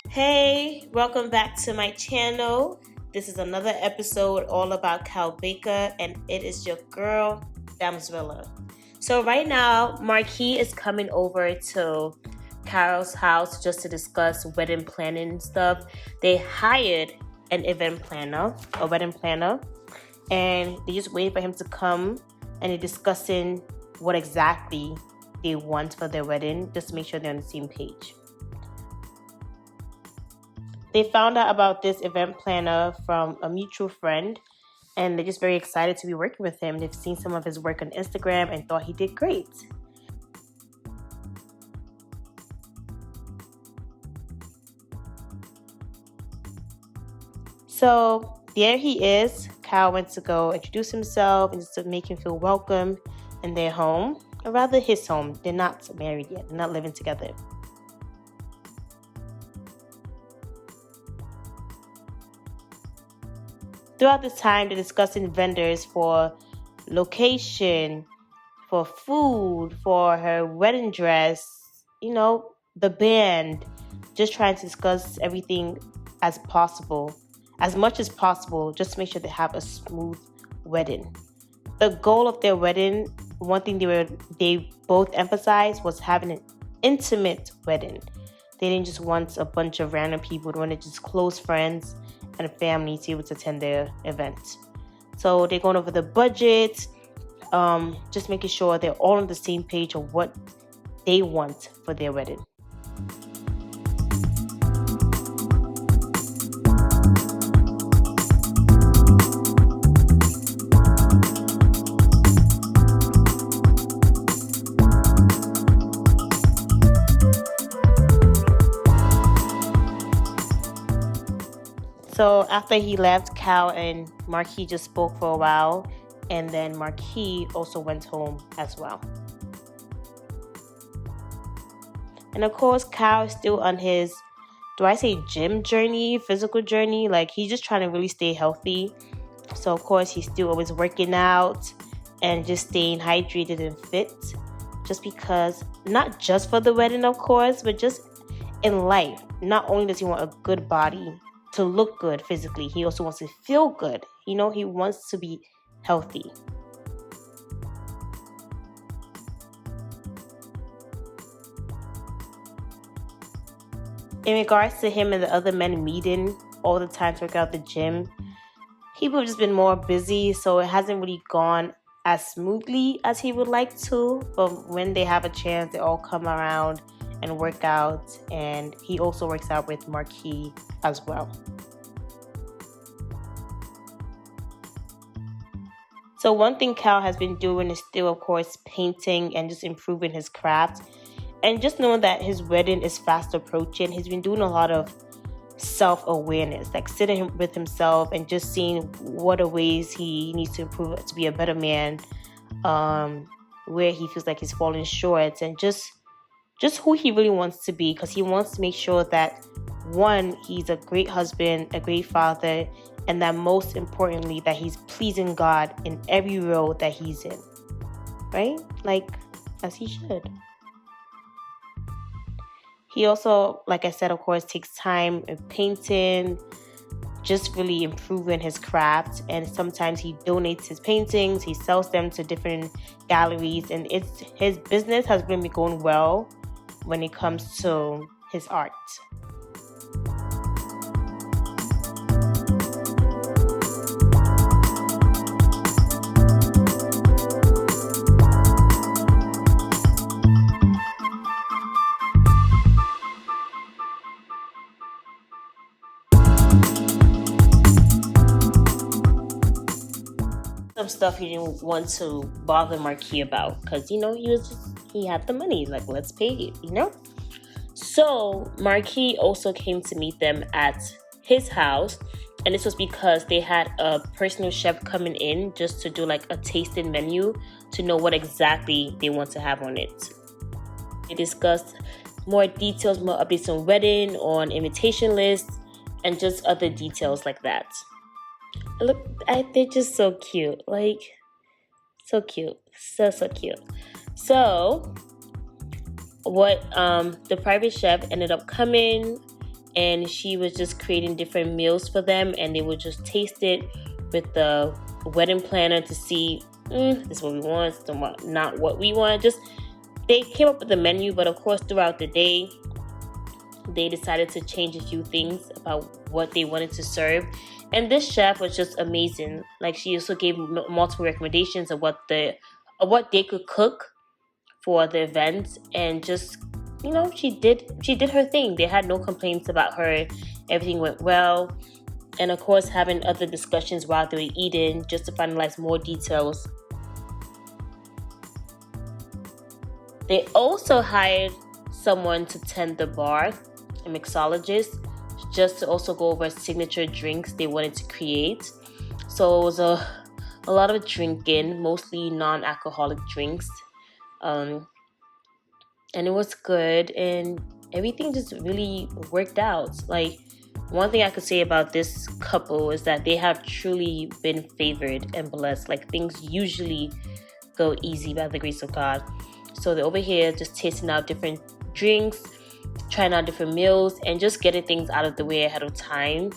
Hey, welcome back to my channel. This is another episode all about Cal Baker, and it is your girl, Damsvilla. So right now, Marquis is coming over to Carol's house just to discuss wedding planning stuff. They hired an event planner, a wedding planner, and they just waiting for him to come and they're discussing what exactly they want for their wedding, just to make sure they're on the same page. They found out about this event planner from a mutual friend, and they're just very excited to be working with him. They've seen some of his work on Instagram and thought he did great. So there he is. Kyle went to go introduce himself and just to make him feel welcome in their home, or rather his home. They're not married yet. They're not living together. Throughout this time, they're discussing vendors for location, for food, for her wedding dress, the band, just trying to discuss everything as possible, as much as possible, just to make sure they have a smooth wedding. The goal of their wedding, one thing they both emphasized was having an intimate wedding. They didn't just want a bunch of random people. They wanted just close friends and family to be able to attend their event. So they're going over the budget, just making sure they're all on the same page of what they want for their wedding. So after he left, Cal and Marquis just spoke for a while, and then Marquis also went home as well. And of course, Cal is still on his, do I say gym journey, physical journey? Like, he's just trying to really stay healthy. So of course, he's still always working out and just staying hydrated and fit. Just because, not just for the wedding, of course, but just in life. Not only does he want a good body to look good physically, he also wants to feel good. He wants to be healthy. In regards to him and the other men meeting all the time to work out at the gym, people have just been more busy, so it hasn't really gone as smoothly as he would like to. But when they have a chance, they all come around and work out, and he also works out with Marquis as well. So one thing Cal has been doing is still, of course, painting and just improving his craft. And just knowing that his wedding is fast approaching, he's been doing a lot of self-awareness, like sitting with himself and just seeing what are ways he needs to improve to be a better man, where he feels like he's falling short, and just who he really wants to be, because he wants to make sure that, one, he's a great husband, a great father, and that most importantly, that he's pleasing God in every role that he's in, right? Like, as he should. He also, like I said, of course, takes time in painting, just really improving his craft. And sometimes he donates his paintings, he sells them to different galleries, and his business has been going well when it comes to his art. Some stuff he didn't want to bother Marquis about, because he had the money, like, let's pay it. So Marquis also came to meet them at his house, and this was because they had a personal chef coming in just to do like a tasting menu to know what exactly they want to have on it. They discussed more details, more updates on wedding, on invitation lists, and just other details like that. Look, they're just so cute. Like, so cute. So cute. So, what the private chef ended up coming and she was just creating different meals for them, and they would just taste it with the wedding planner to see, this is what we want, this is not what we want. Just they came up with the menu, but of course throughout the day they decided to change a few things about what they wanted to serve. And this chef was just amazing. Like, she also gave multiple recommendations of what they could cook for the event, and just, she did her thing. They had no complaints about her. Everything went well. And of course, having other discussions while they were eating just to finalize more details. They also hired someone to tend the bar, a mixologist, just to also go over signature drinks they wanted to create. So it was a lot of drinking, mostly non-alcoholic drinks. And it was good, and everything just really worked out. Like, one thing I could say about this couple is that they have truly been favored and blessed. Like, things usually go easy by the grace of God. So they're over here just tasting out different drinks, trying out different meals, and just getting things out of the way ahead of time.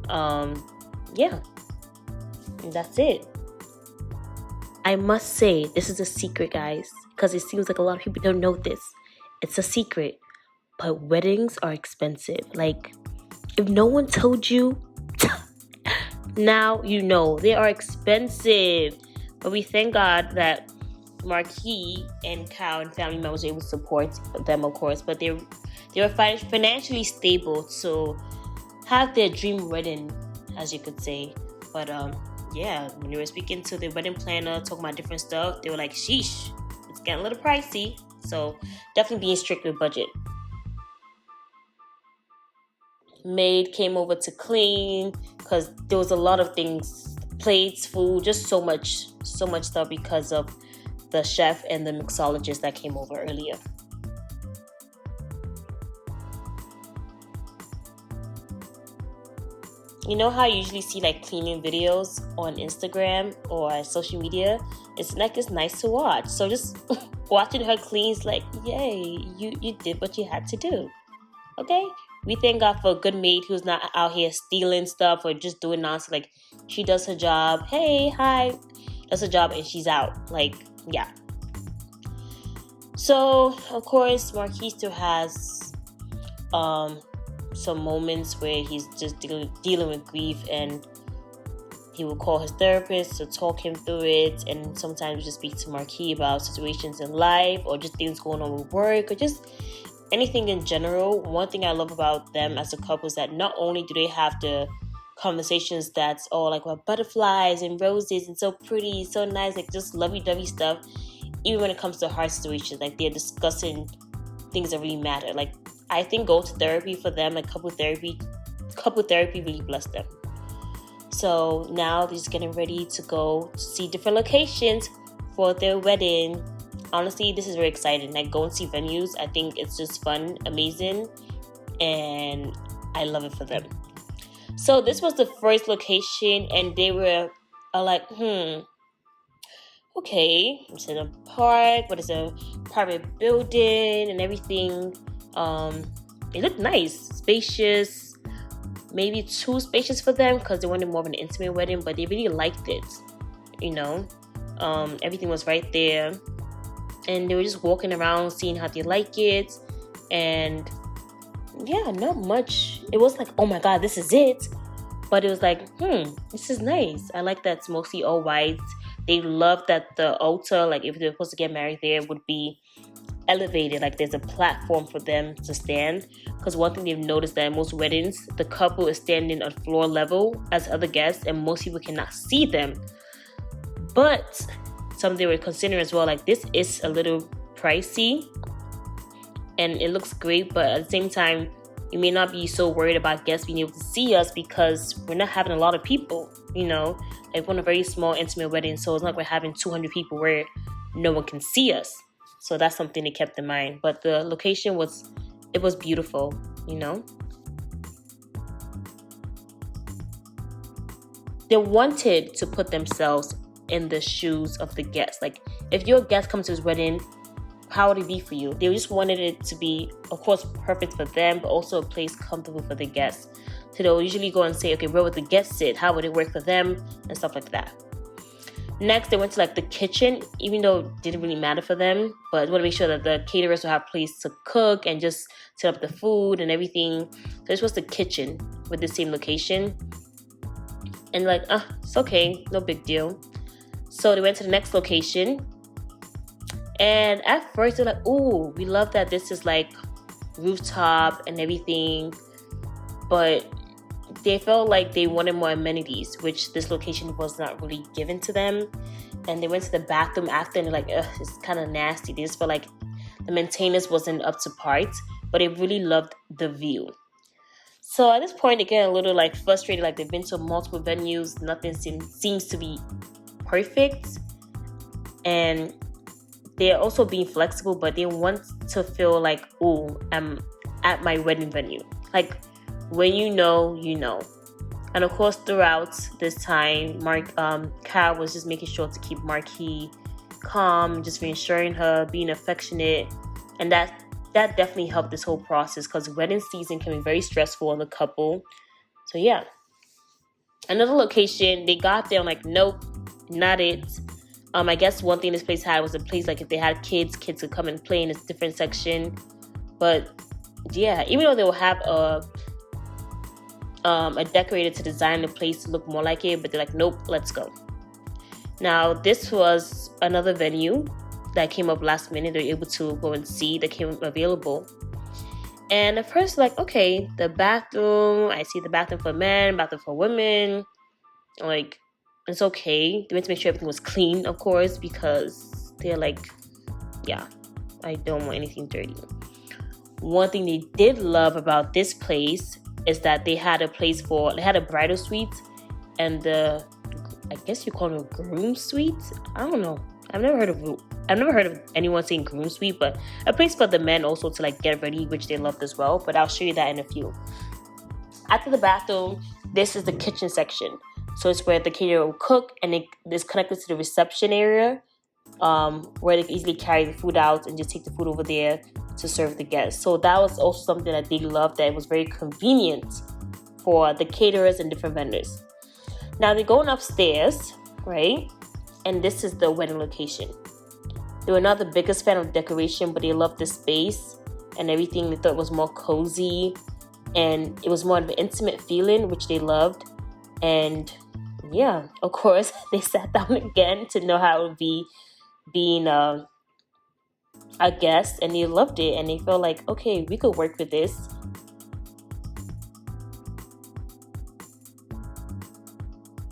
Yeah, and that's it. I must say, this is a secret, guys, because it seems like a lot of people don't know this. It's a secret, but weddings are expensive. Like, if no one told you, now you know. They are expensive. But we thank God that Marquis and Kyle and family members were able to support them, of course. But they were financially stable to have their dream wedding, as you could say. But yeah, when they were speaking to the wedding planner, talking about different stuff, they were like, sheesh, it's getting a little pricey. So definitely being strict with budget. Maid came over to clean, because there was a lot of things, plates, food, just so much stuff, because of the chef and the mixologist that came over earlier. You know how you usually see like cleaning videos on Instagram or social media? It's nice to watch. So just watching her cleans, like, yay, you did what you had to do. Okay? We thank God for a good maid who's not out here stealing stuff or just doing nonsense. Like, she does her job. Hey, hi. Does her job and she's out. Like, yeah. So, of course, Marquis still has some moments where he's just dealing with grief, and he will call his therapist to talk him through it, and sometimes just speak to Marquis about situations in life or just things going on with work or just anything in general. One thing I love about them as a couple is that not only do they have the conversations that's all like about butterflies and roses and so pretty, so nice, like just lovey-dovey stuff, even when it comes to hard situations, like they're discussing things that really matter. Like, I think going to therapy for them, like couple therapy really blessed them. So now they're just getting ready to go to see different locations for their wedding. Honestly, this is very exciting. Like, go and see venues. I think it's just fun, amazing, and I love it for them. So this was the first location, and they were like, okay, it's in a park, but it's a private building and everything. It looked nice, spacious, maybe too spacious for them because they wanted more of an intimate wedding, but they really liked it, everything was right there, and they were just walking around seeing how they like it. And yeah, not much. It was like, oh my god, this is it, but it was like, this is nice. I like that it's mostly all white. They love that the altar, like if they're supposed to get married there, would be elevated, like there's a platform for them to stand. Because one thing they've noticed that in most weddings, the couple is standing on floor level as other guests, and most people cannot see them. But something they were considering as well, like this is a little pricey and it looks great, but at the same time, you may not be so worried about guests being able to see us because we're not having a lot of people, like we're on a very small intimate wedding, so it's not like we're having 200 people where no one can see us. So that's something they kept in mind. But the location was beautiful, They wanted to put themselves in the shoes of the guests. Like, if your guest comes to his wedding, how would it be for you? They just wanted it to be, of course, perfect for them, but also a place comfortable for the guests. So they'll usually go and say, okay, where would the guests sit? How would it work for them? And stuff like that. Next, they went to like the kitchen, even though it didn't really matter for them, but they want to make sure that the caterers will have a place to cook and just set up the food and everything. So this was the kitchen with the same location. And like, it's okay, no big deal. So they went to the next location. And at first they're like, oh, we love that this is like rooftop and everything. But they felt like they wanted more amenities, which this location was not really given to them. And they went to the bathroom after and they're like, it's kind of nasty. They just felt like the maintenance wasn't up to par, but they really loved the view. So at this point, they get a little like frustrated, like they've been to multiple venues. Nothing seems to be perfect. And they're also being flexible, but they want to feel like, oh, I'm at my wedding venue. Like, when you know, you know. And of course, throughout this time, Cal was just making sure to keep Marquis calm, just reassuring her, being affectionate. And that definitely helped this whole process, because wedding season can be very stressful on the couple. So yeah. Another location, they got there, I'm like, nope, not it. I guess one thing this place had was a place like if they had kids could come and play in a different section. But yeah, even though they will have a decorator to design the place to look more like it, but they're like, nope, let's go. Now, this was another venue that came up last minute. They were able to go and see that came available. And at first, like, okay, the bathroom, I see the bathroom for men, bathroom for women. Like, it's okay. They went to make sure everything was clean, of course, because they're like, yeah, I don't want anything dirty. One thing they did love about this place is that they had a bridal suite and I guess you call it a groom suite. I don't know. I've never heard of anyone saying groom suite, but a place for the men also to like get ready, which they loved as well. But I'll show you that in a few. After the bathroom, this is the kitchen section. So it's where the caterer will cook, and it is connected to the reception area, where they can easily carry the food out and just take the food over there to serve the guests. So that was also something that they loved, that it was very convenient for the caterers and different vendors. Now they're going upstairs, right? And this is the wedding location. They were not the biggest fan of decoration, but they loved the space and everything. They thought it was more cozy and it was more of an intimate feeling, which they loved. And yeah, of course, they sat down again to know how it would be being a guest, and they loved it, and they felt like, okay, we could work with this.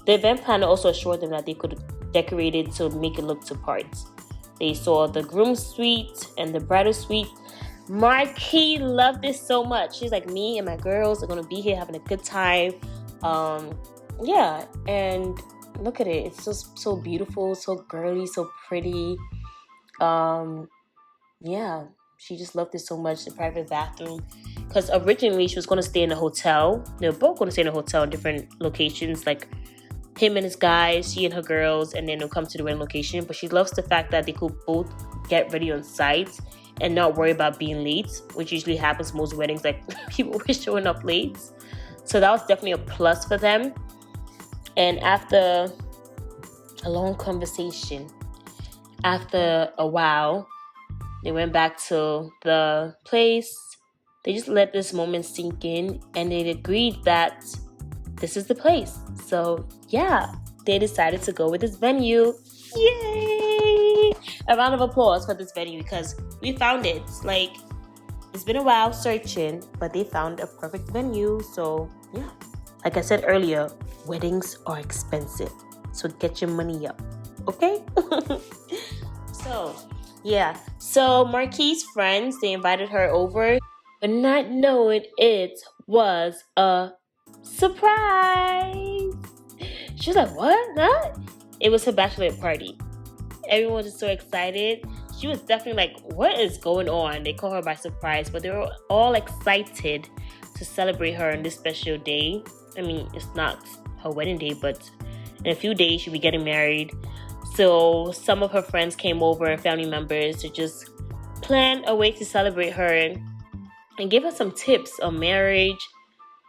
The event planner also assured them that they could decorate it to make it look to parts. They saw the groom suite and the bridal suite. Marquis loved this so much. She's like, me and my girls are going to be here having a good time. Yeah, and look at it. It's just so beautiful, so girly, so pretty. Yeah, she just loved it so much, the private bathroom. Because originally she was going to stay in a hotel. They were both going to stay in a hotel in different locations, like him and his guys, she and her girls, and then they'll come to the wedding location. But she loves the fact that they could both get ready on site and not worry about being late, which usually happens most weddings, like people were showing up late. So that was definitely a plus for them. And after a long conversation, after a while, they went back to the place. They just let this moment sink in, and they agreed that this is the place. So yeah, they decided to go with this venue. Yay! A round of applause for this venue, because we found it. Like, it's been a while searching, but they found a perfect venue. So yeah, like I said earlier, weddings are expensive, so get your money up, okay? So Marquis' friends, they invited her over, but not knowing it was a surprise. She was like, what? Huh? It was her bachelorette party. Everyone was just so excited. She was definitely like, what is going on? They caught her by surprise, but they were all excited to celebrate her on this special day. I mean, it's not her wedding day, but in a few days she'll be getting married. So some of her friends came over, family members, to just planned a way to celebrate her and give her some tips on marriage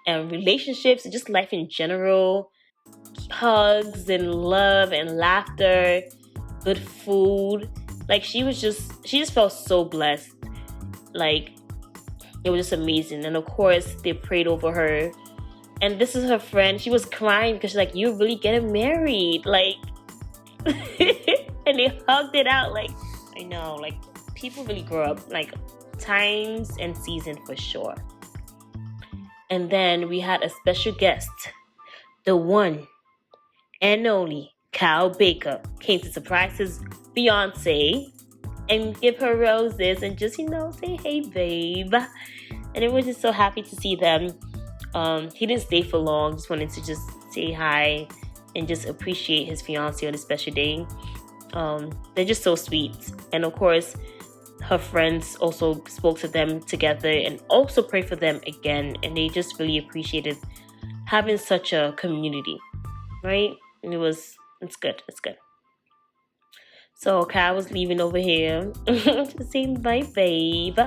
and relationships and just life in general. Hugs and love and laughter, good food. Like she just felt so blessed. Like it was just amazing. And of course they prayed over her. And this is her friend. She was crying because she's like, "You're really getting married." Like and they hugged it out. Like, I know, like people really grow up, like times and season for sure. And then we had a special guest, the one and only Kyle Baker came to surprise his fiance and give her roses and just, say, "Hey, babe." And everyone was just so happy to see them. He didn't stay for long, just wanted to just say hi and just appreciate his fiance on a special day. They're just so sweet. And of course, her friends also spoke to them together and also prayed for them again. And they just really appreciated having such a community, right? And it's good. So Kyle was leaving over here to say bye, babe.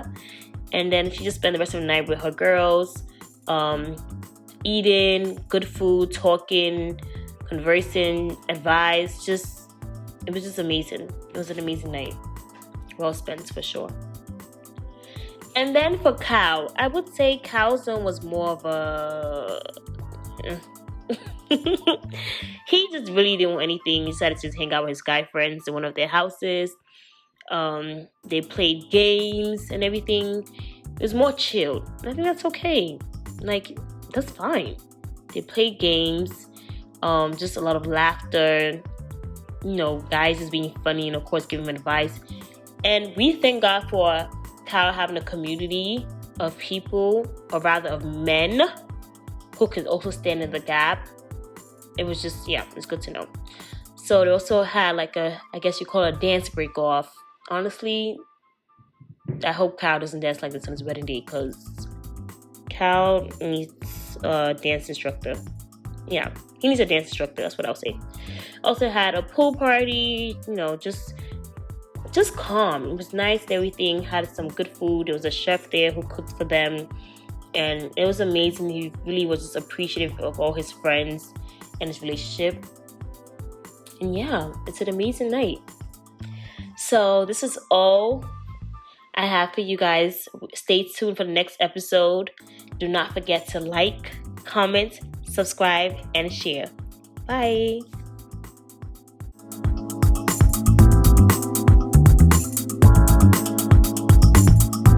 And then she just spent the rest of the night with her girls, eating good food, talking, conversing, advice. It was just amazing. It was an amazing night. Well spent for sure. And then for Kyle, I would say Kyle's zone was more of a... he just really didn't want anything. He decided to just hang out with his guy friends in one of their houses. They played games and everything. It was more chilled. I think that's okay. Like, that's fine. They played games. Just a lot of laughter. Guys just being funny and of course giving him advice. And we thank God for Kyle having a community of people, or rather of men, who can also stand in the gap. It was just, it's good to know. So they also had like I guess you call it a dance break off. Honestly, I hope Kyle doesn't dance like this on his wedding day, because Kyle needs a dance instructor. Yeah, he needs a dance instructor. That's what I'll say. Also had a pool party, just calm. It was nice and everything. Had some good food. There was a chef there who cooked for them. And it was amazing. He really was just appreciative of all his friends and his relationship. And it's an amazing night. So this is all I have for you guys. Stay tuned for the next episode. Do not forget to like, comment, subscribe, and share. Bye.